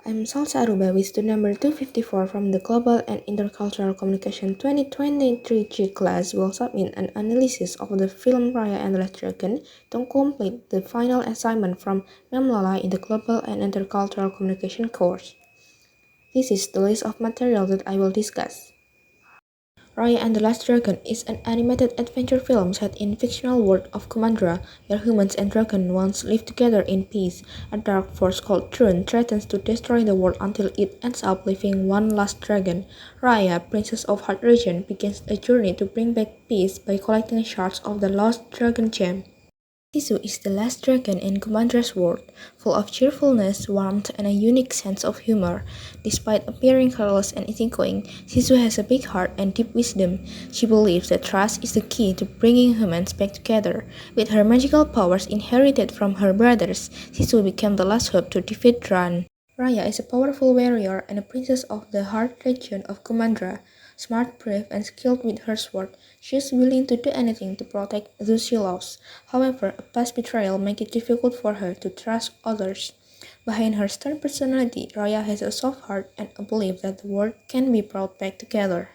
I'm Salsa Aruba with student number 254 from the Global and Intercultural Communication 2023 G class will submit an analysis of the film Raya and the Last Dragon to complete the final assignment from Mem Lola in the Global and Intercultural Communication course. This is the list of material that I will discuss. Raya and the Last Dragon is an animated adventure film set in fictional world of Kumandra, where humans and dragons once lived together in peace. A dark force called Thrun threatens to destroy the world until it ends up leaving one last dragon. Raya, Princess of Heart Region, begins a journey to bring back peace by collecting shards of the lost dragon gem. Sisu is the last dragon in Kumandra's world, full of cheerfulness, warmth, and a unique sense of humor. Despite appearing careless and easygoing, Sisu has a big heart and deep wisdom. She believes that trust is the key to bringing humans back together. With her magical powers inherited from her brothers, Sisu became the last hope to defeat Dran. Raya is a powerful warrior and a princess of the Heart region of Kumandra. Smart, brave, and skilled with her sword, she is willing to do anything to protect those she loves. However, a past betrayal makes it difficult for her to trust others. Behind her stern personality, Raya has a soft heart and a belief that the world can be brought back together.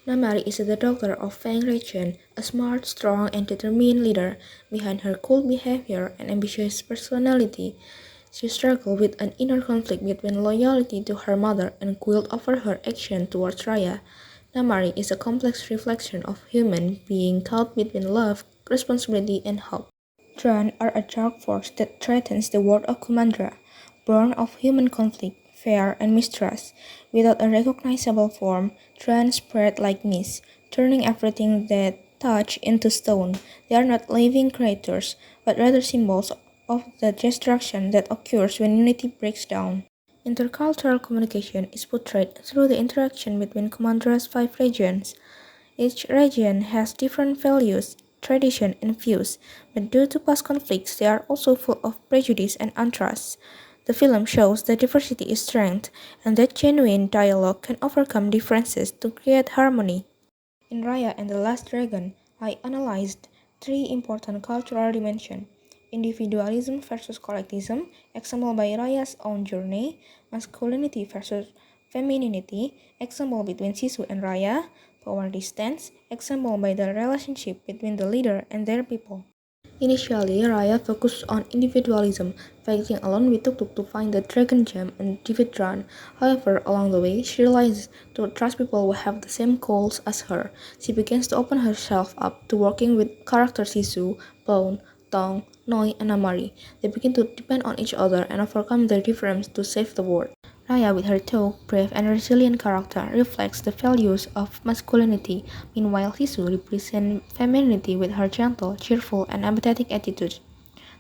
Namari is the daughter of Fang Region, a smart, strong, and determined leader. Behind her cool behavior and ambitious personality, she struggled with an inner conflict between loyalty to her mother and guilt over her action towards Raya. Namari is a complex reflection of human being caught between love, responsibility, and hope. Dran are a dark force that threatens the world of Kumandra, born of human conflict, fear, and mistrust. Without a recognizable form, Dran spread like mist, turning everything they touch into stone. They are not living creatures, but rather symbols of the destruction that occurs when unity breaks down. Intercultural communication is portrayed through the interaction between Kumandra's five regions. Each region has different values, tradition, and views, but due to past conflicts, they are also full of prejudice and untrust. The film shows that diversity is strength, and that genuine dialogue can overcome differences to create harmony. In Raya and the Last Dragon, I analyzed three important cultural dimensions: individualism versus collectivism, example by Raya's own journey; masculinity versus femininity, example between Sisu and Raya; power distance, example by the relationship between the leader and their people. Initially, Raya focused on individualism, fighting alone with Tuk Tuk to find the dragon gem and defeat Dran. However, along the way, she realized to trust people who have the same goals as her. She begins to open herself up to working with characters Sisu, Bone, Tong, Noi, and Amari. They begin to depend on each other and overcome their differences to save the world. Raya, with her tough, brave, and resilient character, reflects the values of masculinity, meanwhile Sisu represents femininity with her gentle, cheerful, and empathetic attitude.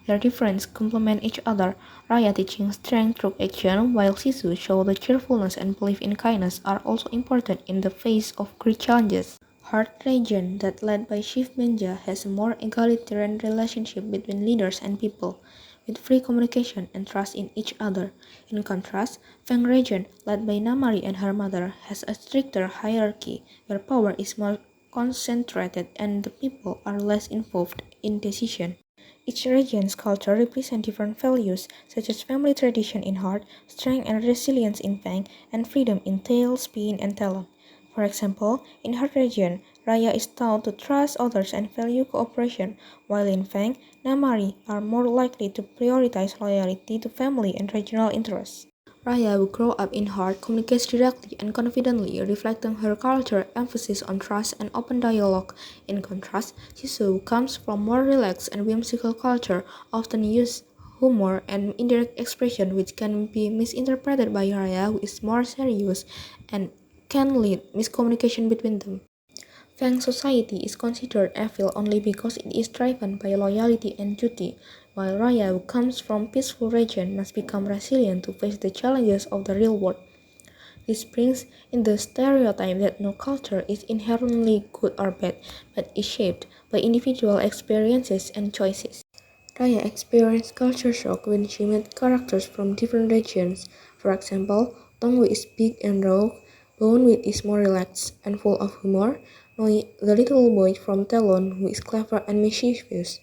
Their differences complement each other. Raya teaching strength through action, while Sisu shows the cheerfulness and belief in kindness are also important in the face of great challenges. Heart region that led by Shiv Benja has a more egalitarian relationship between leaders and people, with free communication and trust in each other. In contrast, Feng region, led by Namari and her mother, has a stricter hierarchy, where power is more concentrated and the people are less involved in decision. Each region's culture represents different values, such as family tradition in heart, strength and resilience in Feng, and freedom in tail, spin, and talon. For example, in her region, Raya is taught to trust others and value cooperation, while in Feng, Namari are more likely to prioritize loyalty to family and regional interests. Raya, who grew up in Heart, communicates directly and confidently, reflecting her culture emphasis on trust and open dialogue. In contrast, Sisu comes from more relaxed and whimsical culture, often use humor and indirect expression which can be misinterpreted by Raya, who is more serious and can lead miscommunication between them. Fang society is considered evil only because it is driven by loyalty and duty, while Raya, who comes from peaceful region, must become resilient to face the challenges of the real world. This brings in the stereotype that no culture is inherently good or bad, but is shaped by individual experiences and choices. Raya experienced culture shock when she met characters from different regions. For example, Tongwu is big and raw, Boneweed is more relaxed and full of humor, Noi, the little boy from Talon, who is clever and mischievous.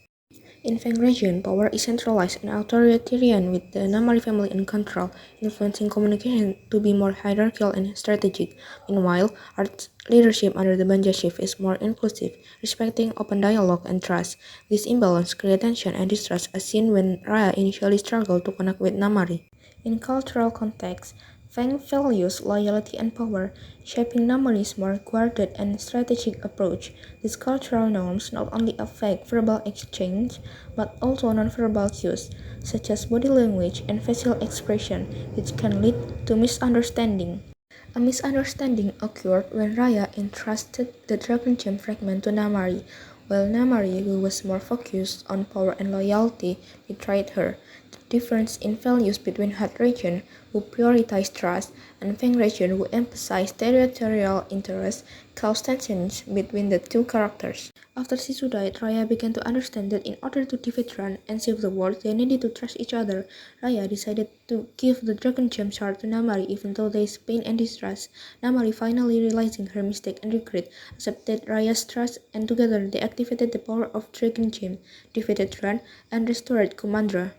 In Feng region, power is centralized and authoritarian with the Namari family in control, influencing communication to be more hierarchical and strategic. Meanwhile, arts leadership under the Banja chief is more inclusive, respecting open dialogue and trust. This imbalance creates tension and distrust as seen when Raya initially struggled to connect with Namari. In cultural context, Feng values loyalty and power, shaping Namari's more guarded and strategic approach. These cultural norms not only affect verbal exchange, but also nonverbal cues, such as body language and facial expression, which can lead to misunderstanding. A misunderstanding occurred when Raya entrusted the Dragon Gem fragment to Namari, while Namari, who was more focused on power and loyalty, betrayed her. The difference in values between Heart region, who prioritized trust, and Feng region, who emphasized territorial interest, caused tensions between the two characters. After Sisu died, Raya began to understand that in order to defeat Ran and save the world, they needed to trust each other. Raya decided to give the Dragon Gem shard to Namari even though there is pain and distrust. Namari, finally realizing her mistake and regret, accepted Raya's trust, and together they activated the power of Dragon Gem, defeated Ran, and restored Kumandra.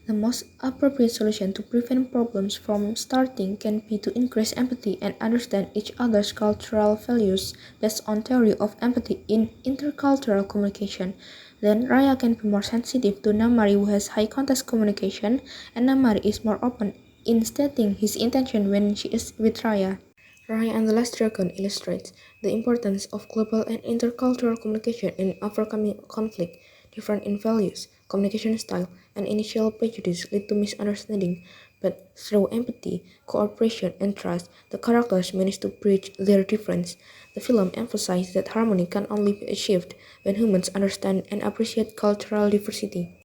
The most appropriate solution to prevent problems from starting can be to increase empathy and understand each other's cultural values based on theory of empathy in intercultural communication. Then Raya can be more sensitive to Namari who has high context communication, and Namari is more open in stating his intention when she is with Raya. Raya and the Last Dragon illustrates the importance of global and intercultural communication in overcoming conflict. Different in values, communication style, and initial prejudice lead to misunderstanding, but through empathy, cooperation, and trust, the characters manage to bridge their difference. The film emphasizes that harmony can only be achieved when humans understand and appreciate cultural diversity.